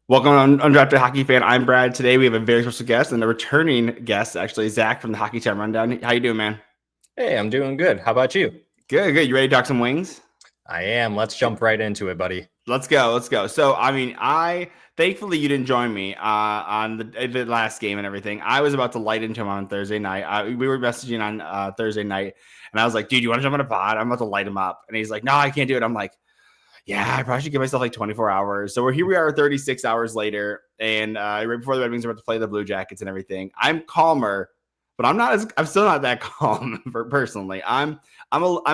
Welcome on Undrafted Hockey Fan. I'm Brad. Today we have a very special guest and a returning guest, actually, Zack from the Hockey Time Rundown. How you doing, man? Hey, I'm doing good. How about you? Good. You ready to talk some wings? I am. Let's jump right into it, buddy. Let's go. So, I thankfully you didn't join me on the last game and everything. I was about to light into him on Thursday night. We were messaging on Thursday night, and I was like, "Dude, you want to jump on a pod? I'm about to light him up." And he's like, "No, I can't do it." I'm like, yeah, I probably should give myself like 24 hours. So here we are 36 hours later. And right before the Red Wings are about to play the Blue Jackets and everything. I'm calmer, but I'm still not that calm personally. I'm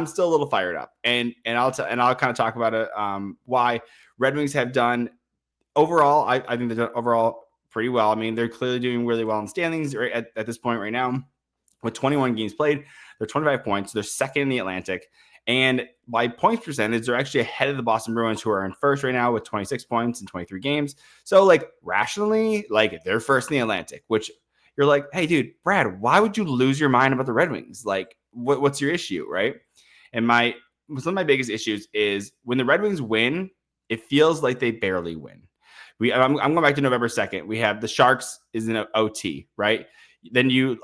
still a little fired up. And I'll kind of talk about it. Why Red Wings have done overall. I think they've done overall pretty well. I mean, they're clearly doing really well in standings right at this point right now. With 21 games played, they're 25 points. They're second in the Atlantic. And by points percentage, they're actually ahead of the Boston Bruins, who are in first right now with 26 points in 23 games. So, rationally, they're first in the Atlantic, which you're like, hey, dude, Brad, why would you lose your mind about the Red Wings? Like, what's your issue, right? And some of my biggest issues is when the Red Wings win, it feels like they barely win. I'm going back to November 2nd. We have the Sharks is in OT, right? Then you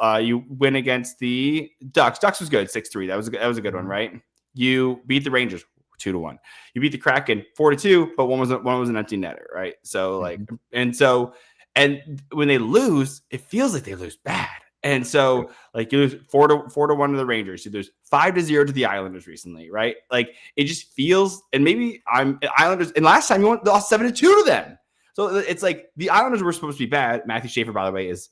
win against the Ducks. Ducks was good, 6-3. That was a good one, right? You beat the Rangers 2-1. You beat the Kraken 4-2, but one was an empty netter, right? So and when they lose, it feels like they lose bad. And so you lose 4-1 to the Rangers. You lose 5-0 to the Islanders recently, right? Like it just feels, and maybe Islanders. And last time you lost 7-2 to them. So it's like the Islanders were supposed to be bad. Matthew Schaefer, by the way, is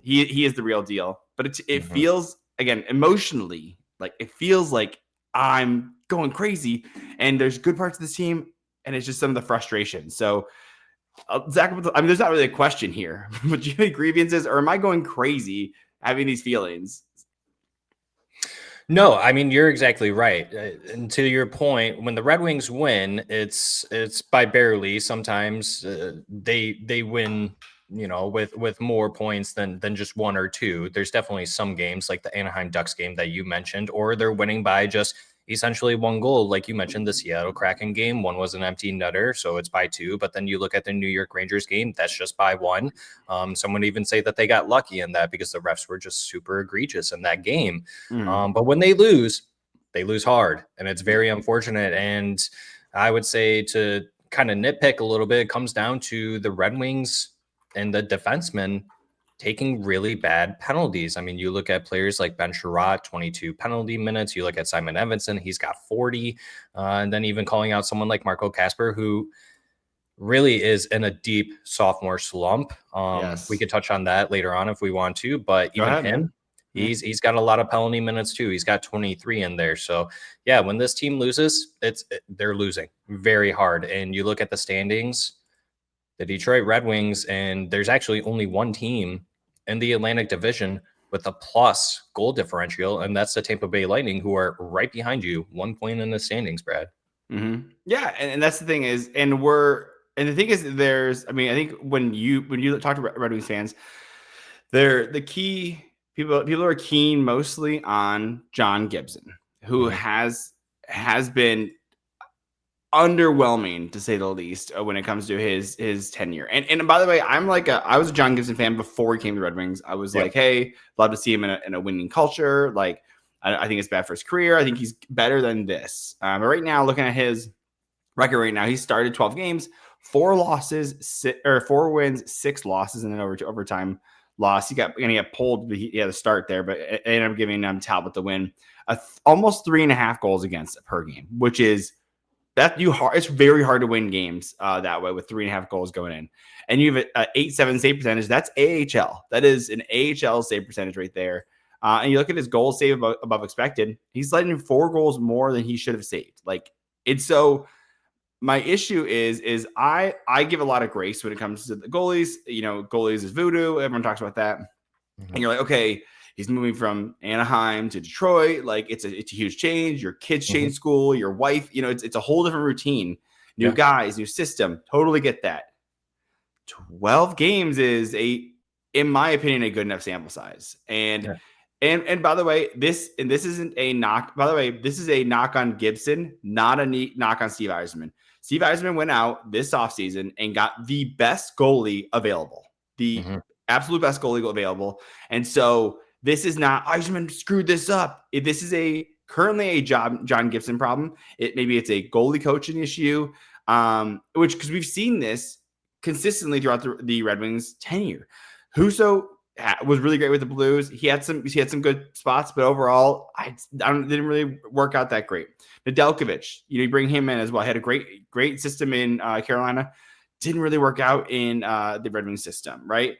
he is the real deal. But it feels, again, emotionally, it feels like I'm going crazy, and there's good parts of this team, and it's just some of the frustration. So, Zach, there's not really a question here, but do you have any grievances, or am I going crazy having these feelings? No, I mean, you're exactly right. And to your point, when the Red Wings win, it's by barely. Sometimes they win, with more points than just one or two. There's definitely some games like the Anaheim Ducks game that you mentioned, or they're winning by just essentially one goal. Like you mentioned, the Seattle Kraken game, one was an empty netter, so it's by two. But then you look at the New York Rangers game, that's just by one. Some would even say that they got lucky in that because the refs were just super egregious in that game. But when they lose hard, and it's very unfortunate. And I would say, to kind of nitpick a little bit, it comes down to the Red Wings and the defensemen taking really bad penalties. I mean, you look at players like Ben Sherratt, 22 penalty minutes. You look at Simon Edvinsson, he's got 40. And then even calling out someone like Marco Kasper, who really is in a deep sophomore slump. Yes. We could touch on that later on if we want to, but even him, he's got a lot of penalty minutes too. He's got 23 in there. So yeah, when this team loses, they're losing very hard. And you look at the standings, the Detroit Red Wings, and there's actually only one team in the Atlantic Division with a plus goal differential, and that's the Tampa Bay Lightning, who are right behind you, 1 point in the standings, Brad. Yeah, and that's the thing is, and the thing is, I think when you talk to Red Wings fans, they're the key people are keen mostly on John Gibson, who has been underwhelming, to say the least, when it comes to his tenure. And by the way, I was a John Gibson fan before he came to Red Wings. I was like, hey, love to see him in a winning culture. Like, I think it's bad for his career. I think he's better than this. But right now, looking at his record right now, he started 12 games, 4 wins, 6 losses, and then overtime loss. He got pulled, but he had a start there, but it ended up giving Talbot the win. Almost 3.5 goals against per game, which is it's very hard to win games that way with 3.5 goals going in. And you have an 8.7 save percentage. That's AHL. That is an AHL save percentage right there. And you look at his goal save above expected. He's letting 4 goals more than he should have saved. So my issue is I give a lot of grace when it comes to the goalies. Goalies is voodoo. Everyone talks about that. And you're like, okay, he's moving from Anaheim to Detroit. It's a huge change. Your kids change school, your wife, it's a whole different routine. New guys, new system. Totally get that. 12 games is in my opinion, a good enough sample size. And by the way, this isn't a knock. By the way, this is a knock on Gibson, not a knock on Steve Yzerman. Steve Yzerman went out this offseason and got the best goalie available, the absolute best goalie available. And so this is not Yzerman screwed this up. This is currently a John Gibson problem. Maybe it's a goalie coaching issue, because we've seen this consistently throughout the Red Wings tenure. Husso was really great with the Blues. He had some good spots, but overall, didn't really work out that great. Nedeljkovic, you bring him in as well. He had a great system in Carolina. Didn't really work out in the Red Wings system, right?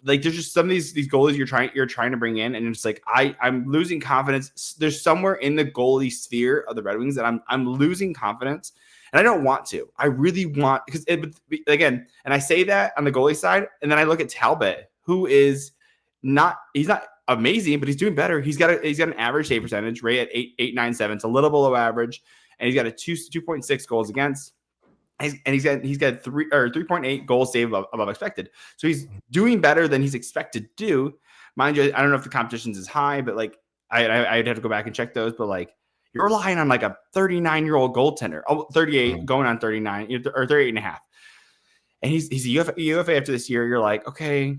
There's just some of these goalies you're trying to bring in, and it's like I'm losing confidence. There's somewhere in the goalie sphere of the Red Wings that I'm losing confidence. And I don't want to. I really want, because again, and I say that on the goalie side, and then I look at Talbot, who is he's not amazing, but he's doing better. He's got an average save percentage right at 8.97. It's a little below average, and he's got a 2.6 goals against. And he's got 3.8 goals saved above expected. So he's doing better than he's expected to do. Mind you, I don't know if the competition's is high, but like I'd have to go back and check those, but like, you're relying on like a 39-year-old goaltender, 38 going on 39 or 38 and a half. And he's a UFA after this year. You're like, okay,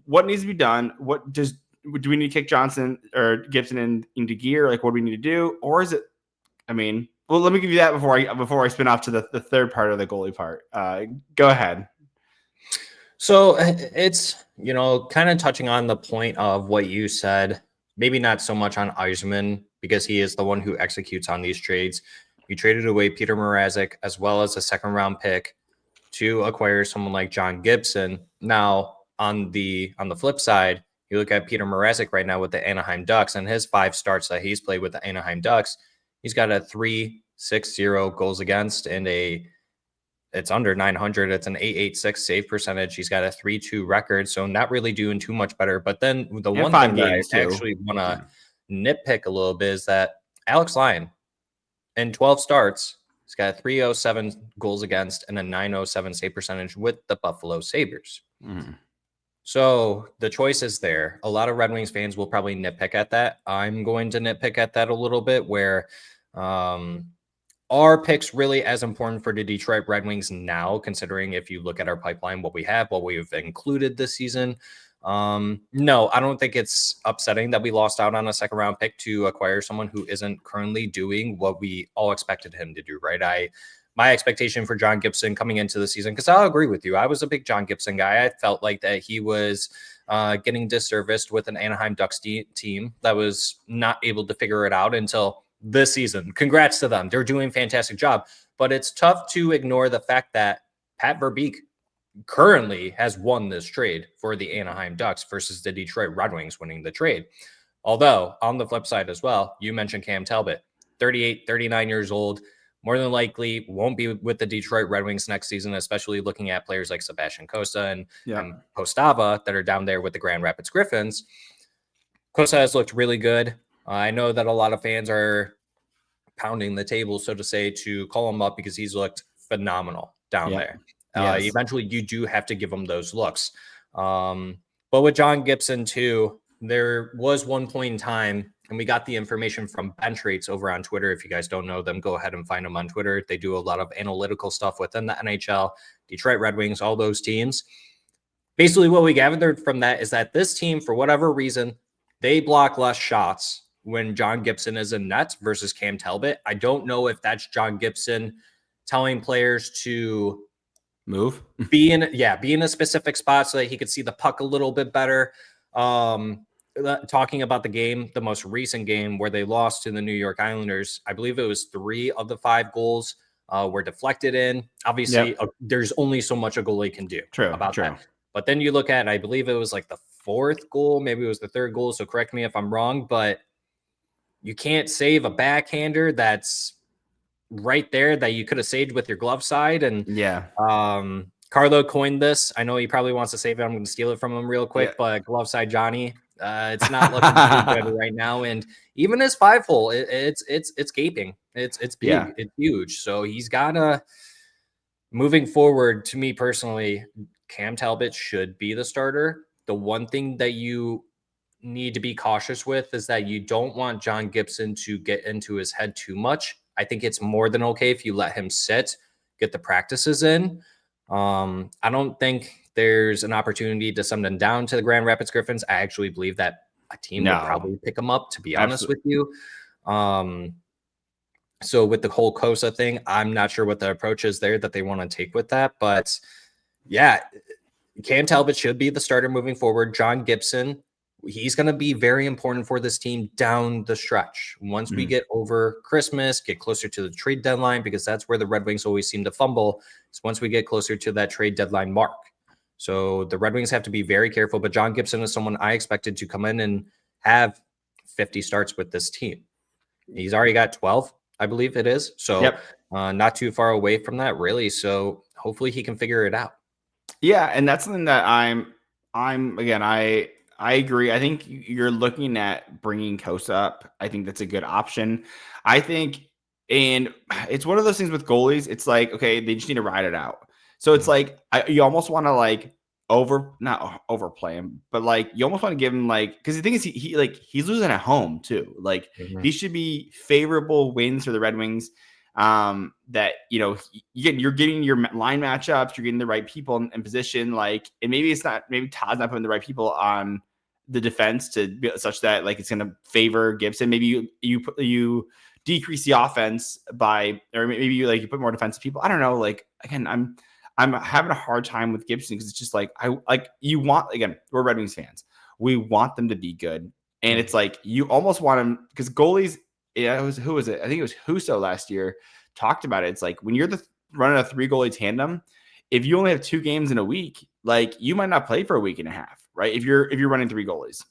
what needs to be done? Do we need to kick Johnson or Gibson into gear? Like, what do we need to do? Or is it, let me give you that before I spin off to the third part of the goalie part. Go ahead. So it's, kind of touching on the point of what you said, maybe not so much on Yzerman, because he is the one who executes on these trades. You traded away Peter Mrazek as well as a second-round pick to acquire someone like John Gibson. Now, on the flip side, you look at Peter Mrazek right now with the Anaheim Ducks, and his 5 starts that he's played with the Anaheim Ducks, he's got a 3.60 goals against and it's under 900. It's an 8.86 save percentage. He's got a 3.2 record, so not really doing too much better. But then the one thing that I actually want to nitpick a little bit is that Alex Lyon, in 12 starts, he's got a 3.07 goals against and a 9.07 save percentage with the Buffalo Sabres. So the choice is there. A lot of Red Wings fans will probably nitpick at that. I'm going to nitpick at that a little bit, where are picks really as important for the Detroit Red Wings now, considering if you look at our pipeline, what we've included this season? No, I don't think it's upsetting that we lost out on a second round pick to acquire someone who isn't currently doing what we all expected him to do, right? My expectation for John Gibson coming into the season, because I'll agree with you, I was a big John Gibson guy. I felt like that he was getting disserviced with an Anaheim Ducks team that was not able to figure it out until this season. Congrats to them. They're doing a fantastic job. But it's tough to ignore the fact that Pat Verbeek currently has won this trade for the Anaheim Ducks versus the Detroit Red Wings winning the trade. Although, on the flip side as well, you mentioned Cam Talbot, 38, 39 years old, more than likely won't be with the Detroit Red Wings next season, especially looking at players like Sebastian Costa and Postava that are down there with the Grand Rapids Griffins. Costa has looked really good. I know that a lot of fans are pounding the table, so to say, to call him up because he's looked phenomenal down there. Eventually, you do have to give him those looks. But with John Gibson, too, there was one point in time, and we got the information from Bench Rates over on Twitter. If you guys don't know them, go ahead and find them on Twitter. They do a lot of analytical stuff within the NHL, Detroit Red Wings, all those teams. Basically, what we gathered from that is that this team, for whatever reason, they block less shots when John Gibson is in net versus Cam Talbot. I don't know if that's John Gibson telling players to move, be in a specific spot so that he could see the puck a little bit better. Talking about the game, the most recent game where they lost to the New York Islanders, I believe it was 3 of the 5 goals were deflected in. Obviously, there's only so much a goalie can do about that. But then you look at, I believe it was like the 4th goal, maybe it was the 3rd goal, so correct me if I'm wrong, but you can't save a backhander that's right there that you could have saved with your glove side. And Carlo coined this. I know he probably wants to save it. I'm going to steal it from him real quick, but glove side Johnny, it's not looking too good right now. And even his 5-hole, it's gaping. It's big. It's huge. So he's got to, moving forward, to me personally, Cam Talbot should be the starter. The one thing that you need to be cautious with is that you don't want John Gibson to get into his head too much. I think it's more than okay if you let him sit, get the practices in. I don't think there's an opportunity to send him down to the Grand Rapids Griffins. I actually believe that a team would probably pick him up, to be honest with you. So with the whole Kosa thing, I'm not sure what the approach is there that they want to take with that. But yeah, Cam Talbot should be the starter moving forward. John Gibson, he's going to be very important for this team down the stretch. Once we get over Christmas, get closer to the trade deadline, because that's where the Red Wings always seem to fumble. It's once we get closer to that trade deadline mark. So the Red Wings have to be very careful. But John Gibson is someone I expected to come in and have 50 starts with this team. He's already got 12, I believe it is. So not too far away from that, really. So hopefully he can figure it out. Yeah, and that's something that I agree. I think you're looking at bringing Kosa up. I think that's a good option. I think, and it's one of those things with goalies. It's like, okay, they just need to ride it out. So it's like you almost want to like not overplay him, but like you almost want to give him like, because the thing is he's losing at home too. Like these should be favorable wins for the Red Wings. That you're getting your line matchups, you're getting the right people in position, like, and maybe Todd's not putting the right people on the defense to be such that like it's going to favor Gibson. Maybe you decrease the offense by, or maybe you put more defensive people. I don't know. Like, again, I'm having a hard time with Gibson because it's just like we're Red Wings fans. We want them to be good, and it's like you almost want them, because goalies. Yeah, who was it? I think it was Husso last year talked about it. It's like when you're running a 3-goalie tandem, if you only have 2 games in a week, like you might not play for a week and a half, right? If you're running 3 goalies.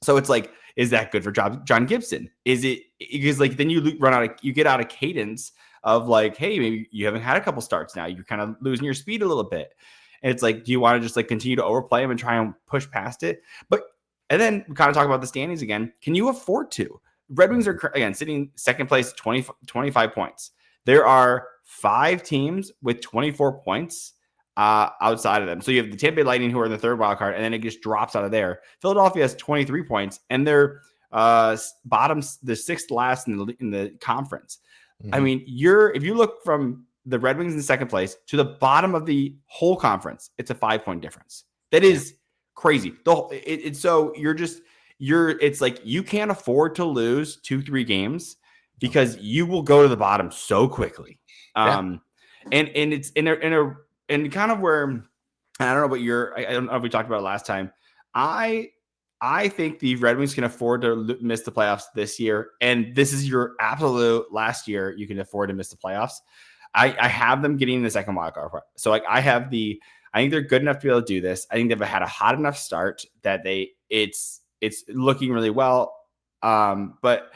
So it's like, is that good for John Gibson? Is it, because like then you get out of cadence of like, hey, maybe you haven't had a couple starts now. You're kind of losing your speed a little bit. And it's like, do you want to just like continue to overplay him and try and push past it? And then we kind of talk about the standings again. Can you afford to? Red Wings are, again, sitting second place, 25 points. There are 5 teams with 24 points outside of them. So you have the Tampa Bay Lightning, who are in the 3rd wild card, and then it just drops out of there. Philadelphia has 23 points, and they're bottoms, the 6th last in the conference. I mean, if you look from the Red Wings in 2nd place to the bottom of the whole conference, it's a 5-point difference. That is crazy. It's like you can't afford to lose 2-3 games because you will go to the bottom so quickly. And it's in kind of where, I don't know what I don't know if we talked about it last time. I think the Red Wings can afford to miss the playoffs this year, and this is your absolute last year you can afford to miss the playoffs. I have them getting the 2nd wild card. So like I think they're good enough to be able to do this. I think they've had a hot enough start that it's looking really well. But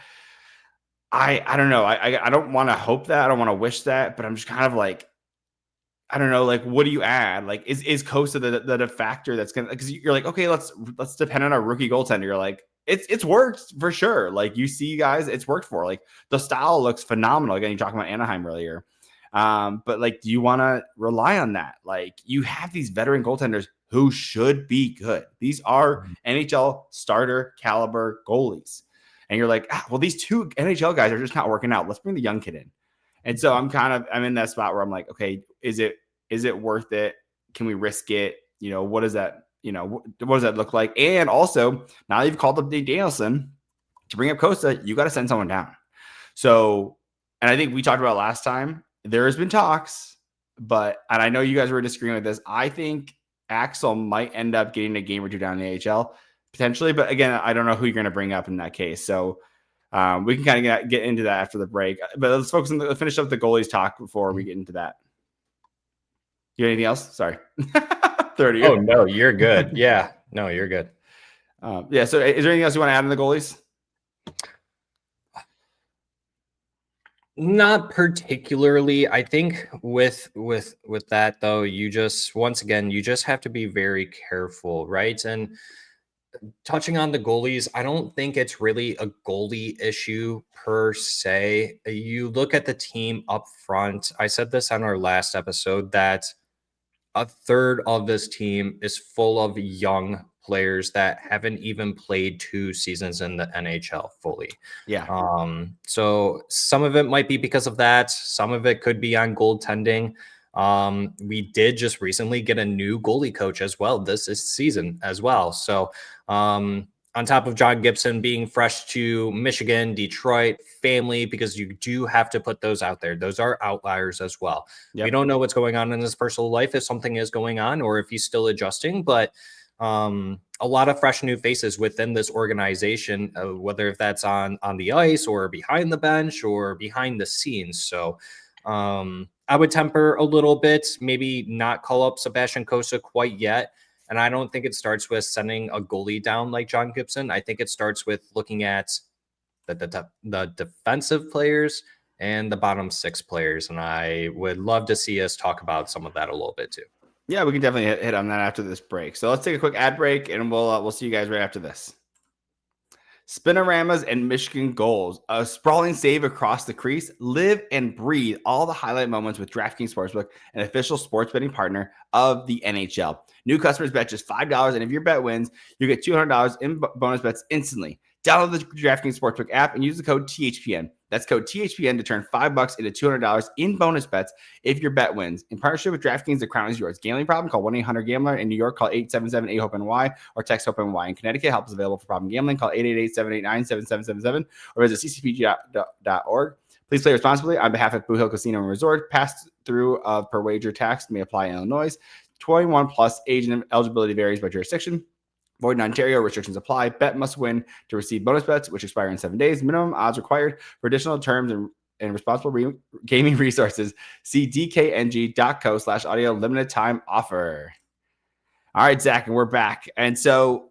I don't know. I don't want to hope that. I don't want to wish that, but I'm just kind of like, I don't know, like, what do you add? Like, is Kosa the factor that's going to, because you're like, okay, let's depend on our rookie goaltender. You're like, it's worked for sure. Like, you see guys, it's worked for, like, the style looks phenomenal. Again, you're talking about Anaheim earlier. But like, do you want to rely on that? Like, you have these veteran goaltenders who should be good. These are NHL starter caliber goalies. And you're like, well, these 2 NHL guys are just not working out. Let's bring the young kid in. And so I'm in that spot where I'm like, okay, is it worth it? Can we risk it? What does that look like? And also, now you've called up Dave Danielson to bring up Kosa, you got to send someone down. So, and I think we talked about last time, there has been talks, and I know you guys were disagreeing with this. I think Axel might end up getting a game or 2 down in the AHL potentially, but again, I don't know who you're going to bring up in that case. So we can kind of get into that after the break, but let's finish up the goalies talk before we get into that. You have anything else? Sorry. 30. Oh, no, you're good. Yeah. No, you're good. So is there anything else you want to add on the goalies? Not particularly. I think with that though, you just have to be very careful, right? And touching on the goalies, I don't think it's really a goalie issue per se. You look at the team up front. I said this on our last episode that a third of this team is full of young players that haven't even played 2 seasons in the NHL fully. Yeah. So some of it might be because of that. Some of it could be on goaltending. We did just recently get a new goalie coach as well this season as well. So on top of John Gibson being fresh to Michigan, Detroit, family, because you do have to put those out there. Those are outliers as well. Yep. We don't know what's going on in his personal life, if something is going on or if he's still adjusting, but a lot of fresh new faces within this organization, whether if that's on the ice or behind the bench or behind the scenes. So I would temper a little bit, maybe not call up Sebastian Cossa quite yet. And I don't think it starts with sending a goalie down like John Gibson. I think it starts with looking at the defensive players and the bottom 6 players. And I would love to see us talk about some of that a little bit too. Yeah, we can definitely hit on that after this break. So let's take a quick ad break, and we'll see you guys right after this. Spinoramas and Michigan goals. A sprawling save across the crease. Live and breathe all the highlight moments with DraftKings Sportsbook, an official sports betting partner of the NHL. New customers bet just $5, and if your bet wins, you get $200 in bonus bets instantly. Download the DraftKings Sportsbook app and use the code THPN. That's code THPN to turn $5 into $200 in bonus bets if your bet wins. In partnership with DraftKings, the crown is yours. Gambling problem? Call 1-800-GAMBLER. In New York, call 877-8-HOPE-NY or text HOPE-NY. In Connecticut, help is available for problem gambling. Call 888-789-7777 or visit ccpg.org. Please play responsibly. On behalf of Blue Hill Casino and Resort, pass through of per wager tax may apply in Illinois. 21 plus, age and eligibility varies by jurisdiction. Void in Ontario. Restrictions apply. Bet must win to receive bonus bets, which expire in 7 days. Minimum odds required. For additional terms and responsible gaming resources, see dkng.co/audio limited time offer. All right, Zach, and we're back. And so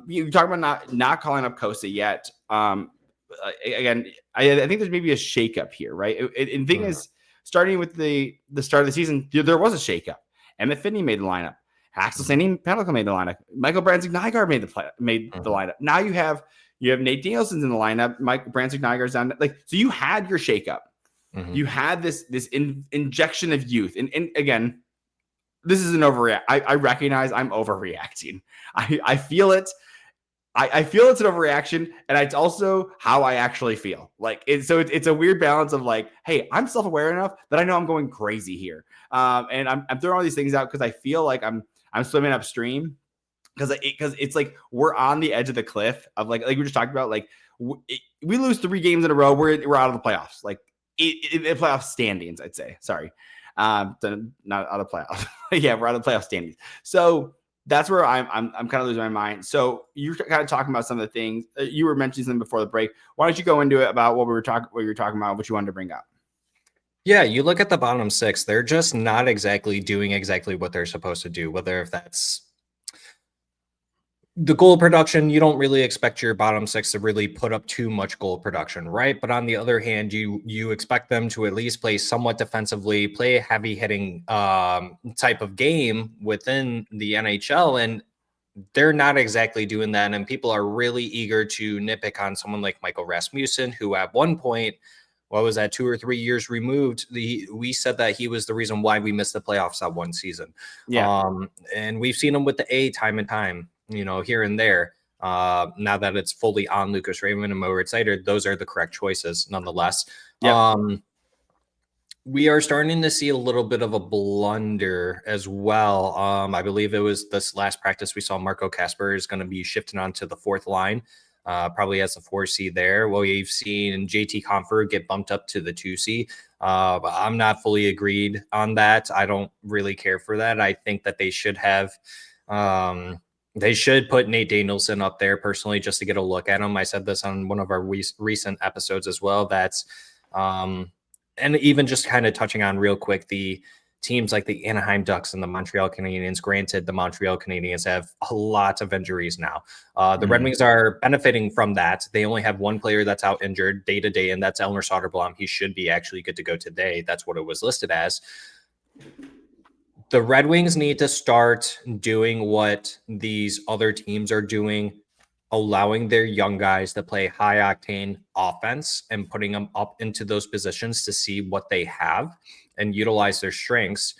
you're talking about not calling up Cossa yet. Again, I think there's maybe a shakeup here, right? And the thing is, starting with the start of the season, there was a shakeup. Emmett Finney made the lineup. Axel Sandin-Pellikka made the lineup. Michael Branzik-Nygaard made the lineup. Now you have Nate Danielson's in the lineup. Mike Branzik-Nygaard's down. So you had your shakeup. You had this injection of youth. And again, this is an overreact. I recognize I'm overreacting. I feel it. I feel it's an overreaction, and it's also how I actually feel. So it's a weird balance of hey, I'm self-aware enough that I know I'm going crazy here, and I'm throwing all these things out because I feel like I'm swimming upstream because it's we're on the edge of the cliff of like we just talked about. We lose 3 games in a row, we're out of the playoffs. In playoff standings, I'd say. Sorry, not out of playoffs. Yeah, we're out of the playoff standings. So that's where I'm kind of losing my mind. So you're kind of talking about some of the things you were mentioning something before the break. Why don't you go into it about what you were talking about, what you wanted to bring up? Yeah, you look at the bottom 6, they're just not exactly doing exactly what they're supposed to do, whether if that's the goal production. You don't really expect your bottom 6 to really put up too much goal production, right? But on the other hand, you expect them to at least play somewhat defensively, play a heavy hitting type of game within the NHL, and they're not exactly doing that. And people are really eager to nitpick on someone like Michael Rasmussen, who at one point, what was that, 2 or 3 years removed, we said that he was the reason why we missed the playoffs that one season. Yeah. And we've seen him with the A time and time, here and there. Now that it's fully on Lucas Raymond and Moritz Seider, those are the correct choices nonetheless. Yep. We are starting to see a little bit of a blunder as well. I believe it was this last practice we saw Marco Kasper is going to be shifting onto the 4th line. Probably as a 4C there. Well, you've seen JT Compher get bumped up to the 2C. But I'm not fully agreed on that. I don't really care for that. I think that they should have, they should put Nate Danielson up there personally, just to get a look at him. I said this on one of our recent episodes as well. That's, and even just kind of touching on real quick, the teams like the Anaheim Ducks and the Montreal Canadiens. Granted, the Montreal Canadiens have a lot of injuries now. The Red Wings are benefiting from that. They only have one player that's out injured day to day, and that's Elmer Soderblom. He should be actually good to go today. That's what it was listed as. The Red Wings need to start doing what these other teams are doing, allowing their young guys to play high octane offense and putting them up into those positions to see what they have and utilize their strengths.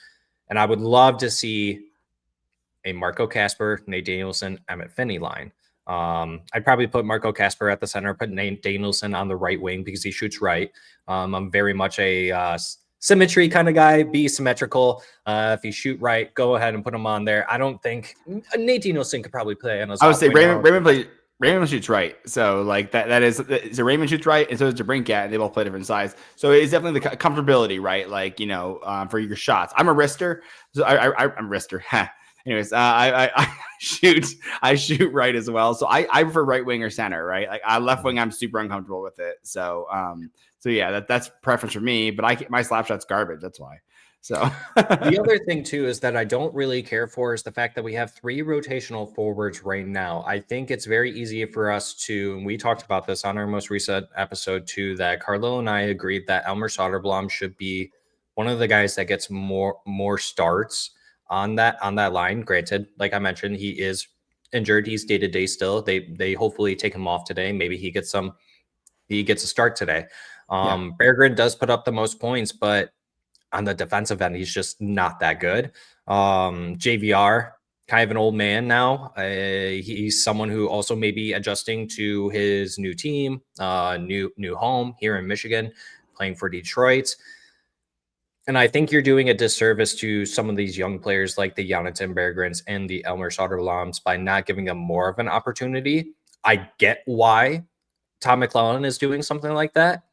And I would love to see a Marco Kasper, Nate Danielson, Emmett Finney line. I'd probably put Marco Kasper at the center, put Nate Danielson on the right wing because he shoots right. I'm very much a symmetry kind of guy, be symmetrical. If you shoot right, go ahead and put him on there. I don't think Nate Danielson could probably play on his I would say Raymond Raymond shoots right. So like that is so Raymond shoots right, and so does DeBrincat. They both play different sides. So it's definitely the comfortability, right? Like, for your shots. I'm a wrister. So I'm a wrister. Anyways, I shoot right as well. So I prefer right wing or center, right? Like left wing, I'm super uncomfortable with it. So yeah, that's preference for me. But my slap shot's garbage. That's why. So the other thing too is that I don't really care for is the fact that we have 3 rotational forwards right now. I think it's very easy for us to, and we talked about this on our most recent episode too, that Carlo and I agreed that Elmer Soderblom should be one of the guys that gets more starts on that line. Granted, like I mentioned, he is injured. He's day-to-day still. They hopefully take him off today. Maybe he gets a start today. Berggren does put up the most points, but on the defensive end, he's just not that good. JVR, kind of an old man now. He's someone who also may be adjusting to his new team, new home here in Michigan, playing for Detroit. And I think you're doing a disservice to some of these young players like the Jonathan Berggrens and the Elmer Soderbloms by not giving them more of an opportunity. I get why Tom McClellan is doing something like that.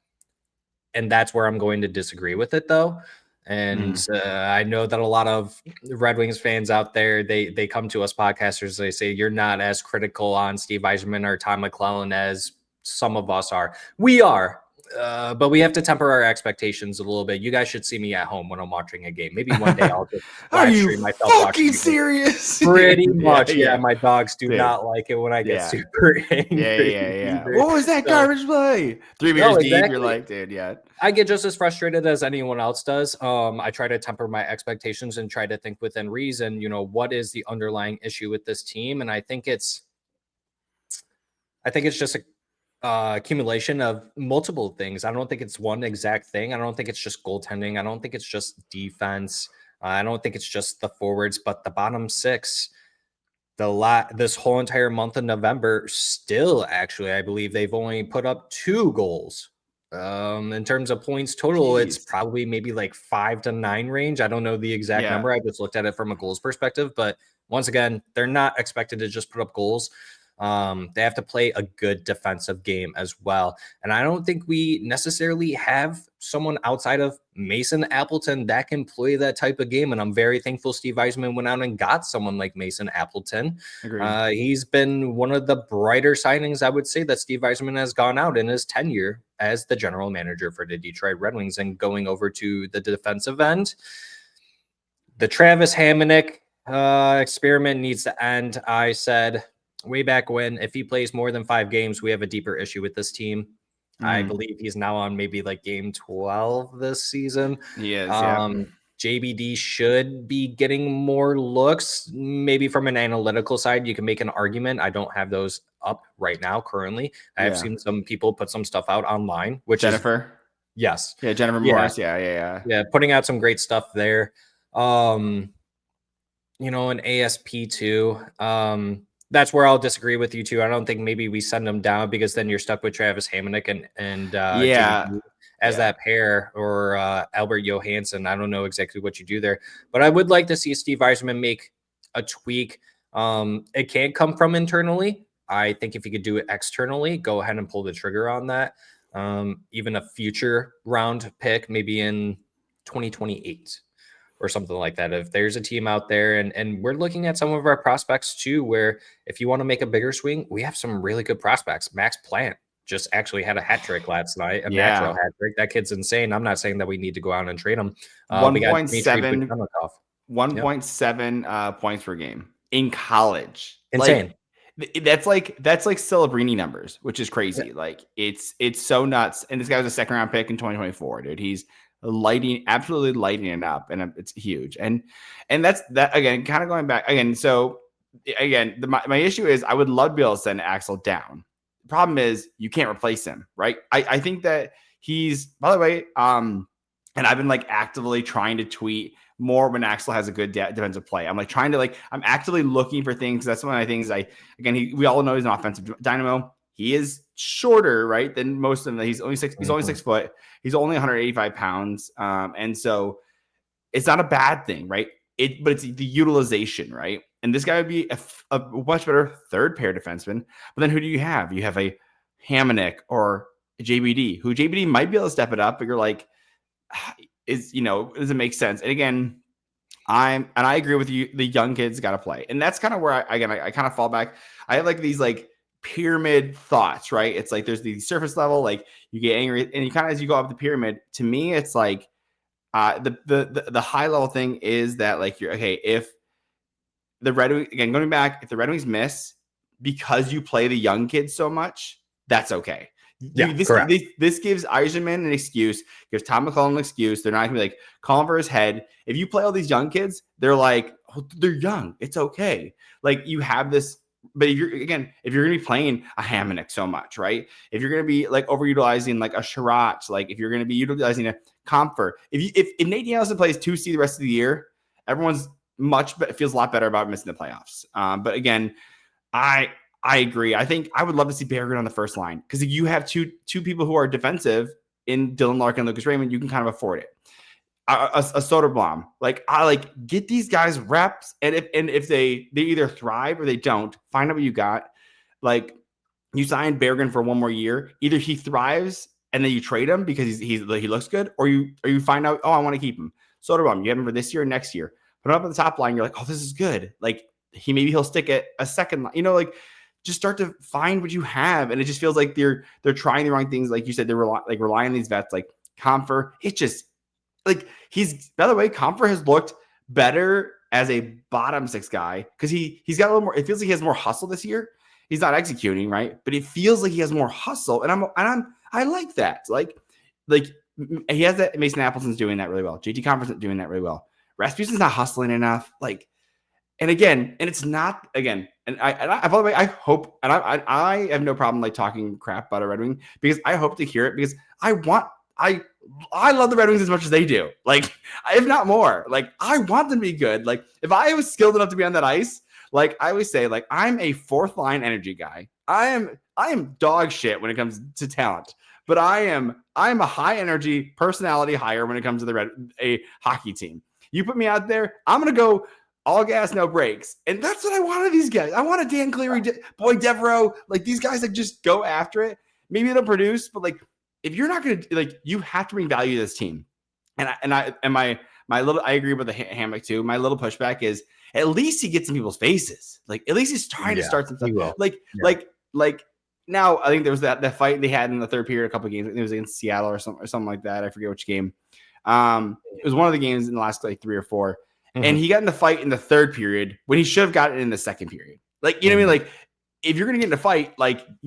And that's where I'm going to disagree with it, though. And I know that a lot of Red Wings fans out there, they come to us podcasters, they say, you're not as critical on Steve Yzerman or Tom McClellan as some of us are. We are. But we have to temper our expectations a little bit. You guys should see me at home when I'm watching a game. Maybe one day I'll just live stream myself watching. Are you serious? Pretty much. Yeah, my dogs do not like it when I get super angry. Yeah. What was that garbage play? 3 meters deep. You're like, dude, yeah. I get just as frustrated as anyone else does. I try to temper my expectations and try to think within reason. What is the underlying issue with this team? And I think it's just a accumulation of multiple things. I don't think it's one exact thing. I don't think it's just goaltending. I don't think it's just defense. I don't think it's just the forwards, but the bottom 6. This whole entire month of November, still, actually, I believe they've only put up 2 goals. In terms of points total, it's probably maybe like 5 to 9 range. I don't know the exact number. I just looked at it from a goals perspective, but once again, they're not expected to just put up goals. They have to play a good defensive game as well. And I don't think we necessarily have someone outside of Mason Appleton that can play that type of game. And I'm very thankful Steve Yzerman went out and got someone like Mason Appleton. He's been one of the brighter signings, I would say, that Steve Yzerman has gone out in his tenure as the general manager for the Detroit Red Wings. And going over to the defensive end, the Travis Hamonic experiment needs to end. I said way back when, if he plays more than 5 games, we have a deeper issue with this team. I believe he's now on maybe like game 12 this season. He is, JBD should be getting more looks. Maybe from an analytical side, you can make an argument. I don't have those up right now currently. I have seen some people put some stuff out online, which Jennifer. Yes. Yeah, Jennifer Morris. Yeah, putting out some great stuff there. An ASP too. That's where I'll disagree with you too. I don't think maybe we send them down because then you're stuck with Travis Hamonic and JBD as that pair, or Albert Johansson. I don't know exactly what you do there, but I would like to see Steve Yzerman make a tweak. It can't come from internally. I think if you could do it externally, go ahead and pull the trigger on that. Even a future round pick, maybe in 2028. Or something like that. If there's a team out there, and we're looking at some of our prospects too, where if you want to make a bigger swing, we have some really good prospects. Max Plant just actually had a hat trick last night, natural hat trick. That kid's insane. I'm not saying that we need to go out and trade him. 1.7 points per game in college. Insane. That's like Celebrini numbers, which is crazy. Yeah. Like it's so nuts. And this guy was a 2nd round pick in 2024, dude. He's absolutely lighting it up, and it's huge. And that's that again, kind of going back again. So again, my issue is I would love to be able to send Axel down. The problem is you can't replace him, right? I think that he's, by the way, and I've been like actively trying to tweet more when Axel has a good defensive play. I'm like trying to I'm actively looking for things. That's one of the things we all know he's an offensive dynamo. He is shorter, right, than most of them. He's only 6 foot. He's only 185 pounds. And so it's not a bad thing, right? But it's the utilization, right? And this guy would be a much better third pair defenseman. But then who do you have? You have a Hamonic or a JBD, who JBD might be able to step it up, but you're like, does it make sense? And again, I agree with you. The young kids got to play. And that's kind of where I kind of fall back. I have these pyramid thoughts, right? It's there's the surface level, you get angry, and you kind of, as you go up the pyramid, to me, it's the high level thing is that you're okay. If the Red Wings, again, going back, if the Red Wings miss because you play the young kids so much, that's okay. Yeah, this gives Eisenman an excuse, gives Tom McClellan an excuse. They're not gonna be calling for his head. If you play all these young kids, they're they're young. It's okay. You have this, but if you're gonna be playing a Hamonic so much, right? If you're gonna be overutilizing a Sherratt, if you're gonna be utilizing a Comfort, if Nate Nielsen plays 2C the rest of the year, everyone's feels a lot better about missing the playoffs. But again, I agree. I think I would love to see Berggren on the first line, because if you have two people who are defensive in Dylan Larkin and Lucas Raymond, you can kind of afford it. A Soderblom, get these guys reps, and if they either thrive or they don't, find out what you got. You sign Berggren for one more year. Either he thrives and then you trade him because he looks good, or you find out, I want to keep him. Soderblom, you have him for this year and next year. Put him up at the top line. You're like, this is good. He'll stick at a second line. Just start to find what you have, and it just feels like they're trying the wrong things. Like you said, they're relying on these vets like Comfer. It's just by the way, Comfer has looked better as a bottom six guy because he's got a little more. It feels like he has more hustle this year. He's not executing right, but it feels like he has more hustle, and I like that. He has that. Mason Appleton's doing that really well. JT Comfer's doing that really well. Rasmussen's not hustling enough. And it's not again. And by the way, I hope, and I have no problem talking crap about a Red Wing, because I hope to hear it, because I love the Red Wings as much as they do. If not more. I want them to be good. If I was skilled enough to be on that ice, I always say, I'm a fourth line energy guy. I am dog shit when it comes to talent, but I am a high energy personality hire when it comes to a hockey team. You put me out there, I'm gonna go all gas, no brakes, and that's what I want of these guys. I want a Dan Cleary, Boyd Devereaux, these guys just go after it. Maybe it'll produce, but if you're not gonna you have to bring value to this team. I agree with the Hammock too. My little pushback is, at least he gets in people's faces. At least he's trying to start some stuff. Now I think there was that fight they had in the third period a couple of games. It was against Seattle or something like that. I forget which game. It was one of the games in the last 3 or 4. Mm-hmm. And he got in the fight in the third period when he should have gotten it in the second period. You know what I mean? If you're gonna get in a fight,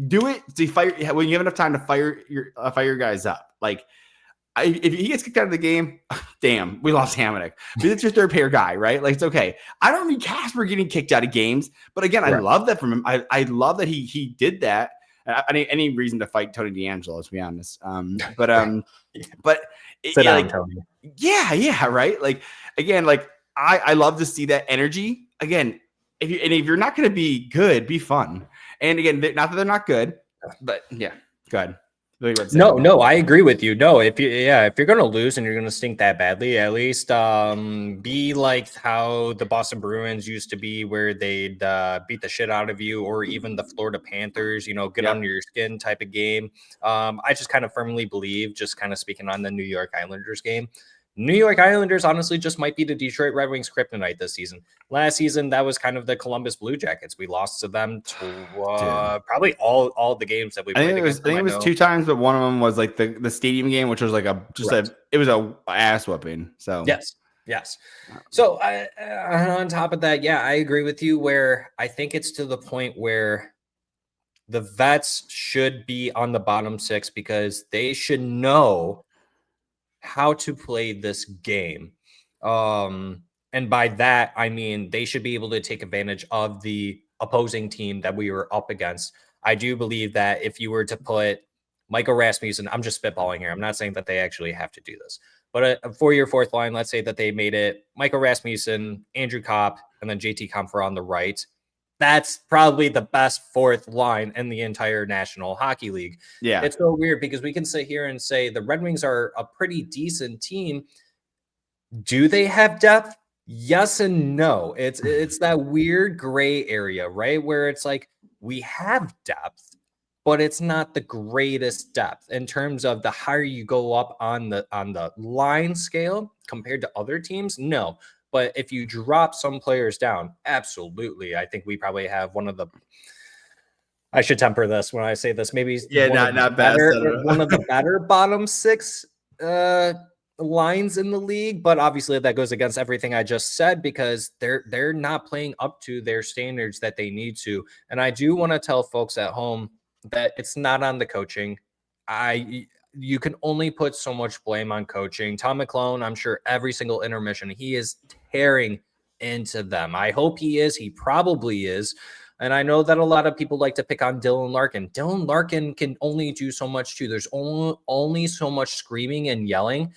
do it to fire when you have enough time to fire your guys up. If he gets kicked out of the game, damn, we lost Hamonic. But it's your third pair guy, right? It's okay. I don't need Casper getting kicked out of games, but again, I love that from him. I love that he did that. Any reason to fight Tony DeAngelo, let's be honest. But sit down, Tony. Yeah, right. I love to see that energy again. If you're not going to be good, be fun. And again, not that they're not good, but yeah, go ahead. No, I agree with you. No, if you're going to lose and you're going to stink that badly, at least be like how the Boston Bruins used to be, where they'd beat the shit out of you, or even the Florida Panthers, get under your skin type of game. I just kind of firmly believe, just kind of speaking on the New York Islanders game, New York Islanders honestly just might be the Detroit Red Wings kryptonite this season. Last season, that was kind of the Columbus Blue Jackets. We lost to them to probably all the games that we played. I think it was 2 times, but one of them was the stadium game, which was it was a ass whooping. So yes. So on top of that, I agree with you, where I think it's to the point where the vets should be on the bottom 6, because they should know how to play this game. And by that, I mean, they should be able to take advantage of the opposing team that we were up against. I do believe that if you were to put Michael Rasmussen, I'm just spitballing here, I'm not saying that they actually have to do this, But for your fourth line, let's say that they made it Michael Rasmussen, Andrew Kopp, and then JT Compher on the right. That's probably the best fourth line in the entire National Hockey League. Yeah. It's so weird because we can sit here and say the Red Wings are a pretty decent team. Do they have depth? Yes and no. It's that weird gray area, right? Where it's like we have depth, but it's not the greatest depth in terms of the higher you go up on the line scale compared to other teams. No. But if you drop some players down, absolutely. I think we probably have one of the I should temper this when I say this. Maybe not best. One of the better bottom six lines in the league, but obviously that goes against everything I just said because they're not playing up to their standards that they need to. And I do want to tell folks at home that it's not on the coaching. You can only put so much blame on coaching. Tom McClellan, I'm sure every single intermission, he is tearing into them. I hope he is. He probably is. And I know that a lot of people like to pick on Dylan Larkin. Dylan Larkin can only do so much too. There's only so much screaming and yelling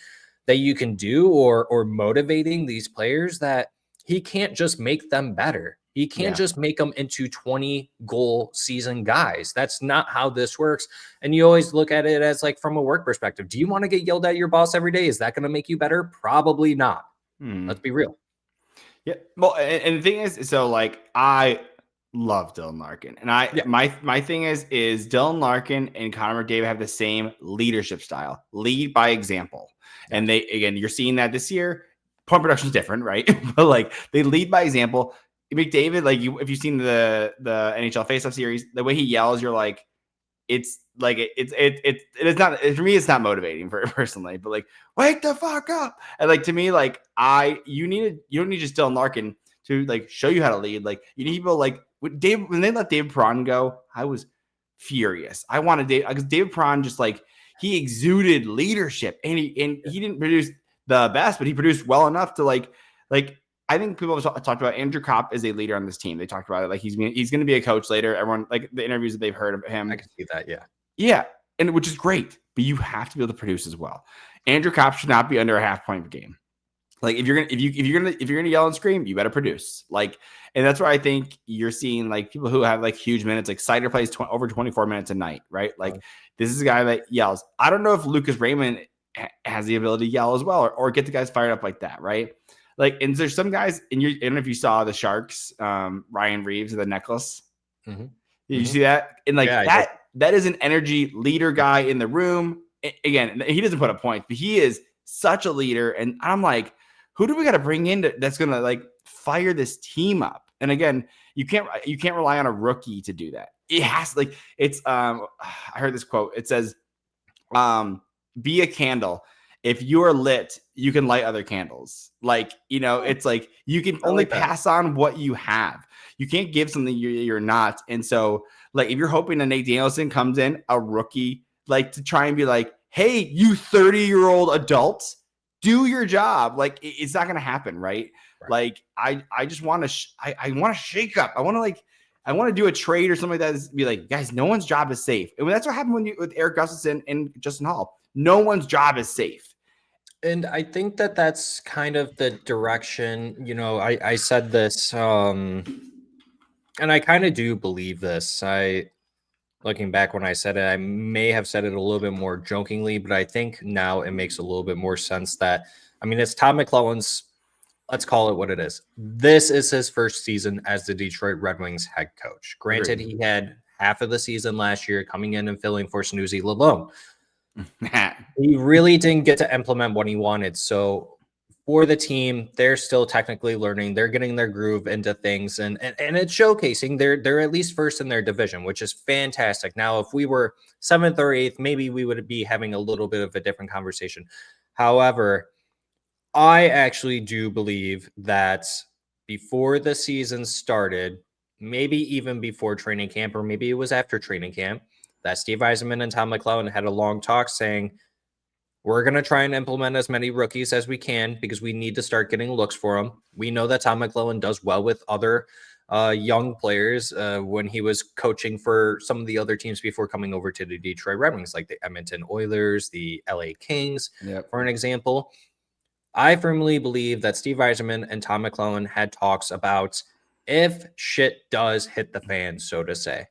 that you can do or motivating these players that he can't just make them better. He can't just make them into 20 goal season guys. That's not how this works. And you always look at it as like from a work perspective. Do you want to get yelled at your boss every day? Is that going to make you better? Probably not. Let's be real. Yeah. Well, and the thing is, so like I love Dylan Larkin. And my thing is Dylan Larkin and Connor McDavid have the same leadership style. Lead by example. And they, again, you're seeing that this year. Point production is different, right? But like they lead by example. McDavid, like if you've seen the NHL Faceoff series, the way he yells, you're like, it's like it is not, for me, it's not motivating for personally, but like, wake the fuck up. And like to me, like you don't need just Dylan Larkin to like show you how to lead. Like you need people like when they let David Perron go, I was furious. I wanted because David Perron just like he exuded leadership and he didn't produce the best, but he produced well enough to like I think people have talked about Andrew Kopp is a leader on this team. They talked about it like he's going to be a coach later. Everyone like the interviews that they've heard of him. I can see that, yeah, and which is great. But you have to be able to produce as well. Andrew Kopp should not be under a half point per game. Like if you're gonna yell and scream, you better produce. Like, and that's where I think you're seeing like people who have like huge minutes. Like Sider plays over 24 minutes a night, right? Like this is a guy that yells. I don't know if Lucas Raymond has the ability to yell as well or get the guys fired up like that, right? Like, and there's some guys, and I don't know if you saw the Sharks, Ryan Reeves with the necklace. Mm-hmm. Did you see that? And like that is an energy leader guy in the room. Again, he doesn't put up points, but he is such a leader. And I'm like, who do we got to bring in that's going to like fire this team up? And again, you can't rely on a rookie to do that. It has like it's. I heard this quote. It says, "Be a candle. If you are lit, you can light other candles." Like, you know, it's like you can only pass on what you have. You can't give something you're not. And so, like, if you're hoping that Nate Danielson comes in, a rookie, like to try and be like, hey, you 30-year-old adults, do your job. Like, it's not going to happen, right? Like, I just want to, I want to shake up. I want to do a trade or something like that. Be like, guys, no one's job is safe. And that's what happened with Eric Gustafsson and Justin Hall. No one's job is safe. And I think that that's kind of the direction, you know, I said this, and I kind of do believe this. Looking back when I said it, I may have said it a little bit more jokingly, but I think now it makes a little bit more sense that, I mean, it's Todd McClellan's, let's call it what it is. This is his first season as the Detroit Red Wings head coach. Granted, he had half of the season last year coming in and filling for Snoozy Lalone. He really didn't get to implement what he wanted. So for the team, they're still technically learning. They're getting their groove into things, and it's showcasing. They're at least first in their division, which is fantastic. Now, if we were 7th or 8th, maybe we would be having a little bit of a different conversation. However, I actually do believe that before the season started, maybe even before training camp, or maybe it was after training camp, that Steve Yzerman and Tom McClellan had a long talk saying, we're going to try and implement as many rookies as we can because we need to start getting looks for them. We know that Tom McClellan does well with other young players when he was coaching for some of the other teams before coming over to the Detroit Red Wings, like the Edmonton Oilers, the LA Kings, for an example. I firmly believe that Steve Yzerman and Tom McClellan had talks about if shit does hit the fan, so to say.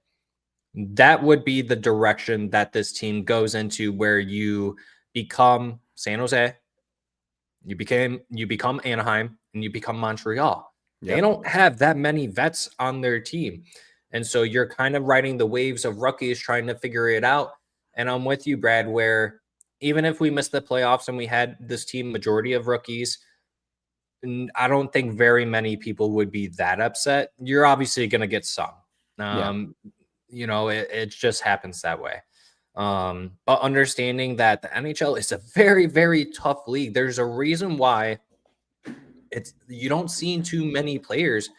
That would be the direction that this team goes into, where you become San Jose, you become Anaheim, and you become Montreal. They Yep. don't have that many vets on their team. And so you're kind of riding the waves of rookies trying to figure it out. And I'm with you, Brad, where even if we missed the playoffs and we had this team majority of rookies, I don't think very many people would be that upset. You're obviously going to get some. Yeah. It just happens that way. But understanding that the NHL is a very, very tough league. There's a reason why you don't see too many players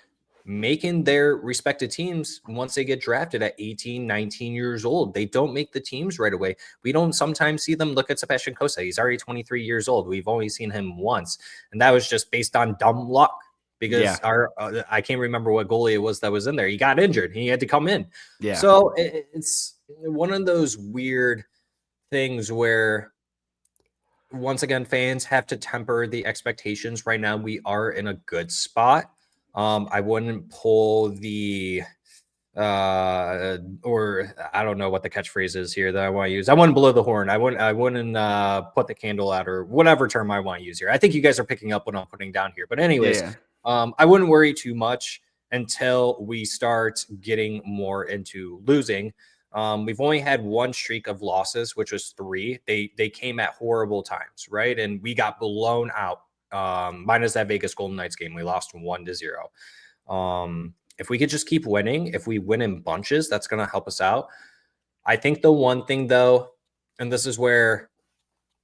making their respective teams once they get drafted at 18, 19 years old. They don't make the teams right away. We don't sometimes see them. Look at Sebastian Cossa. He's already 23 years old. We've only seen him once. And that was just based on dumb luck because I can't remember what goalie it was that was in there. He got injured. He had to come in. Yeah. So it's one of those weird things where, once again, fans have to temper the expectations. Right now, we are in a good spot. I wouldn't pull the or I don't know what the catchphrase is here that I want to use. I wouldn't blow the horn. I wouldn't put the candle out, or whatever term I want to use here. I think you guys are picking up what I'm putting down here. But anyways, I wouldn't worry too much until we start getting more into losing. We've only had one streak of losses, which was 3. They came at horrible times, right? And we got blown out. Minus that Vegas Golden Knights game, we lost 1-0. If we could just keep winning, if we win in bunches, that's going to help us out. I think the one thing, though, and this is where,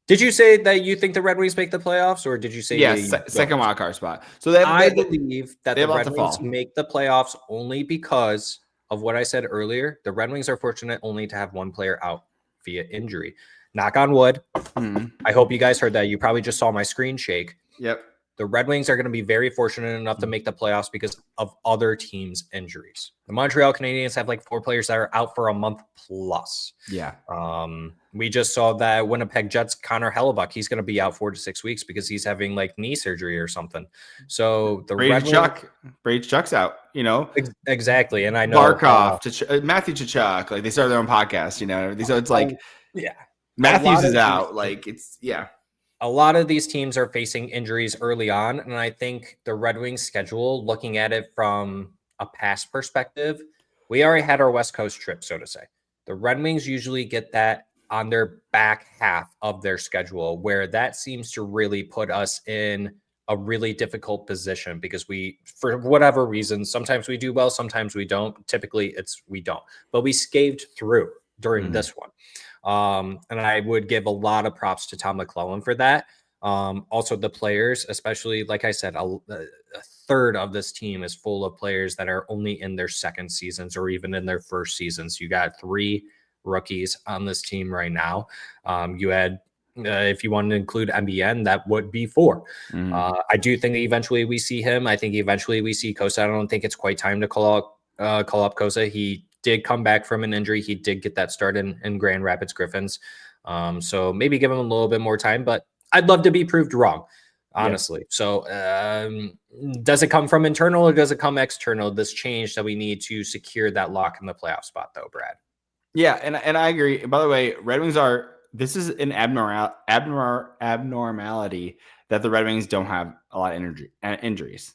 did you say that you think the Red Wings make the playoffs, or did you say second wild card spot? So I believe that the Red Wings fall. make the playoffs only because of what I said earlier. The Red Wings are fortunate only to have one player out via injury. Knock on wood. I hope you guys heard that. You probably just saw my screen shake. Yep. The Red Wings are going to be very fortunate enough to make the playoffs because of other teams' injuries. The Montreal Canadiens have like 4 players that are out for a month plus. Yeah. We just saw that Winnipeg Jets Connor Hellebuck, he's going to be out 4 to 6 weeks because he's having like knee surgery or something. So the Brady Chuck's out, Exactly. And I know Barkov, Matthew Tkachuk, like they started their own podcast, so it's like, Matthews is out. Like a lot of these teams are facing injuries early on, and I think the Red Wings schedule, looking at it from a past perspective, we already had our West Coast trip, so to say. The Red Wings usually get that on their back half of their schedule, where that seems to really put us in a really difficult position because we, for whatever reason, sometimes we do well, sometimes we don't. Typically, we don't. But we scathed through during this one. And I would give a lot of props to Tom McClellan for that. Also, the players, especially, like I said, a third of this team is full of players that are only in their second seasons or even in their first seasons. You got 3 rookies on this team right now. You had, if you want to include MBN, that would be 4. I do think that eventually we see him. I think eventually we see Cossa. I don't think it's quite time to call up Cossa. He did come back from an injury. He did get that start in Grand Rapids Griffins. So maybe give him a little bit more time, but I'd love to be proved wrong, honestly. Yep. So does it come from internal or does it come external, this change that we need to secure that lock in the playoff spot, though, Brad? Yeah, and I agree. By the way, Red Wings this is an abnormality that the Red Wings don't have a lot of injuries.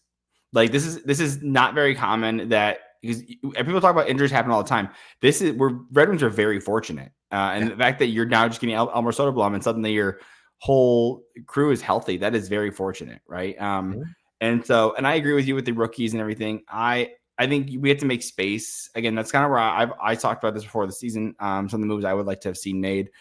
Like this is not very common that, because people talk about injuries happen all the time. Red Wings are very fortunate. And the fact that you're now just getting Elmer Soderblom and suddenly your whole crew is healthy, that is very fortunate, right? And I agree with you with the rookies and everything. I think we have to make space. Again, that's kind of where I talked about this before the season. Some of the moves I would like to have seen made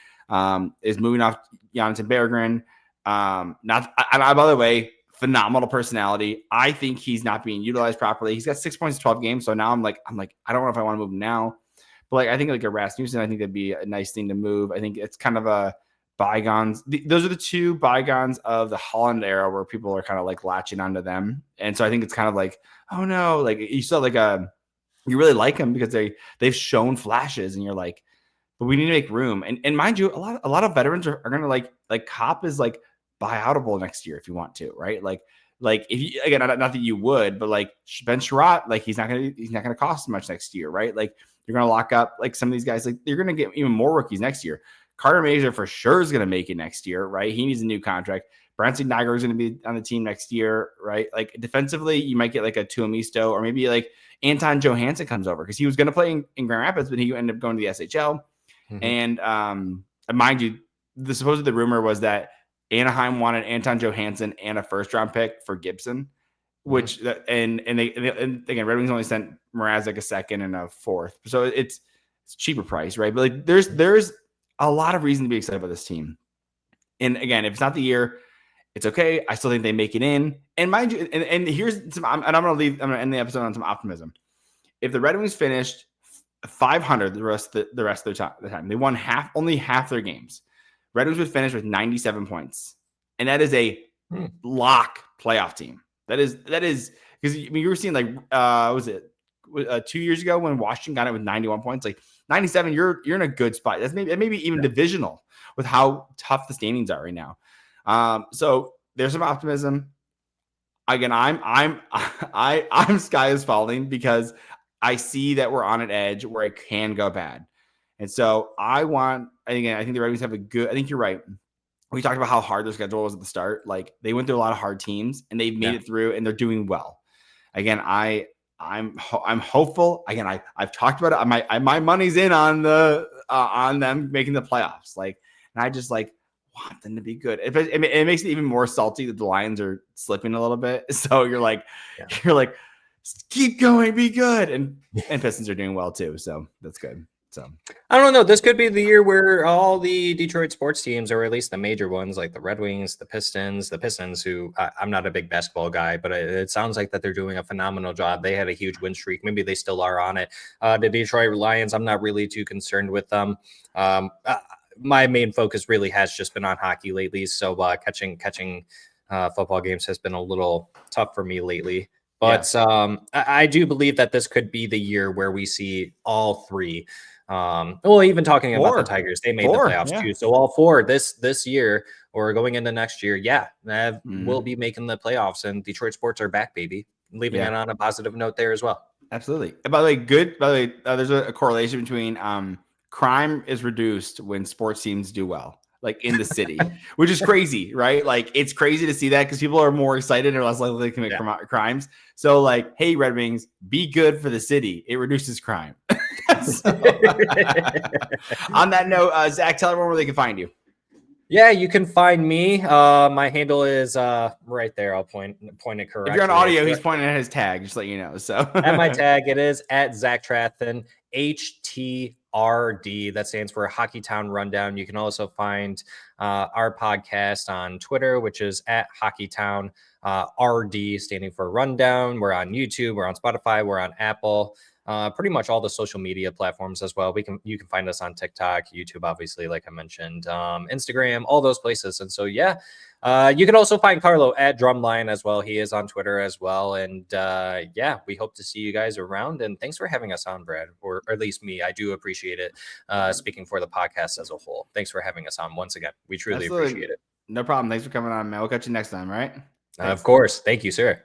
is moving off Jonathan Berggren. By the way, phenomenal personality. I think he's not being utilized properly. He's got 6 points in 12 games. So now I'm like, I don't know if I want to move him now. But like, I think like a Rasmussen, I think that'd be a nice thing to move. I think it's kind of a bygones. Those are the 2 bygones of the Holland era where people are kind of like latching onto them. And so I think it's kind of like, oh no, like you still like you really like them because they've shown flashes and you're like, but we need to make room. And mind you, a lot of veterans are going to like Kopp is like buy Audible next year if you want to, right? Like if you, again, not that you would, but like Ben Sherratt, like he's not gonna cost much next year, right? Like you're gonna lock up like some of these guys, like you're gonna get even more rookies next year. Carter Mazur for sure is gonna make it next year, right? He needs a new contract. Branson Niagara is gonna be on the team next year, right? Like defensively, you might get like a Tuomisto or maybe like Anton Johansson comes over because he was gonna play in Grand Rapids, but he ended up going to the SHL. And mind you, the rumor was that Anaheim wanted Anton Johansson and a first round pick for Gibson, which and again, Red Wings only sent Mrazek a second and a fourth, so it's cheaper price, right? But like there's a lot of reason to be excited about this team. And again, if it's not the year, it's okay. I still think they make it in. And mind you, and here's some, I'm going to end the episode on some optimism. If the Red Wings finished 500 the rest of the time, they won only half their games, Red Wings would finish with 97 points. And that is a lock playoff team. That is because you were seeing like was it 2 years ago when Washington got it with 91 points, like 97, you're in a good spot. That's maybe even divisional with how tough the standings are right now. So there's some optimism. Again, I'm sky is falling because I see that we're on an edge where it can go bad. And so I think the Red Wings have I think you're right. We talked about how hard their schedule was at the start. Like they went through a lot of hard teams and they've made it through and they're doing well. Again, I'm hopeful. Again, I've talked about it. My money's in on them making the playoffs. Like, and I just like want them to be good. It makes it even more salty that the Lions are slipping a little bit. So you're like, keep going, be good. And Pistons are doing well too. So that's good. So I don't know. This could be the year where all the Detroit sports teams, or at least the major ones, like the Red Wings, the Pistons, who I'm not a big basketball guy, but it sounds like that they're doing a phenomenal job. They had a huge win streak. Maybe they still are on it. The Detroit Lions, I'm not really too concerned with them. My main focus really has just been on hockey lately. So catching football games has been a little tough for me lately. But I do believe that this could be the year where we see all three. Even talking about the Tigers, they made the playoffs too. So all four this year or going into next year, we'll be making the playoffs, and Detroit sports are back, baby. Leaving it on a positive note there as well. Absolutely. By the way, there's a correlation between crime is reduced when sports teams do well, like in the city, which is crazy, right? Like it's crazy to see that because people are more excited or less likely to commit crimes. So like, hey, Red Wings, be good for the city. It reduces crime. So, on that note, Zach, tell everyone where they can find you. Yeah, you can find me. My handle is right there. I'll point it correctly. If you're on audio, he's pointing at his tag, just let you know. So at my tag, it is at Zack Trathen, HTRD. That stands for Hockey Town Rundown. You can also find our podcast on Twitter, which is at Hockey Town RD, standing for Rundown. We're on YouTube, we're on Spotify, we're on Apple. Pretty much all the social media platforms as well. You can find us on TikTok, YouTube, obviously, like I mentioned, Instagram, all those places. And so, you can also find Carlo at Drumline as well. He is on Twitter as well. And we hope to see you guys around. And thanks for having us on, Brad, or at least me. I do appreciate it. Speaking for the podcast as a whole. Thanks for having us on once again. We truly appreciate it. No problem. Thanks for coming on, man. We'll catch you next time, right? Of course. Thank you, sir.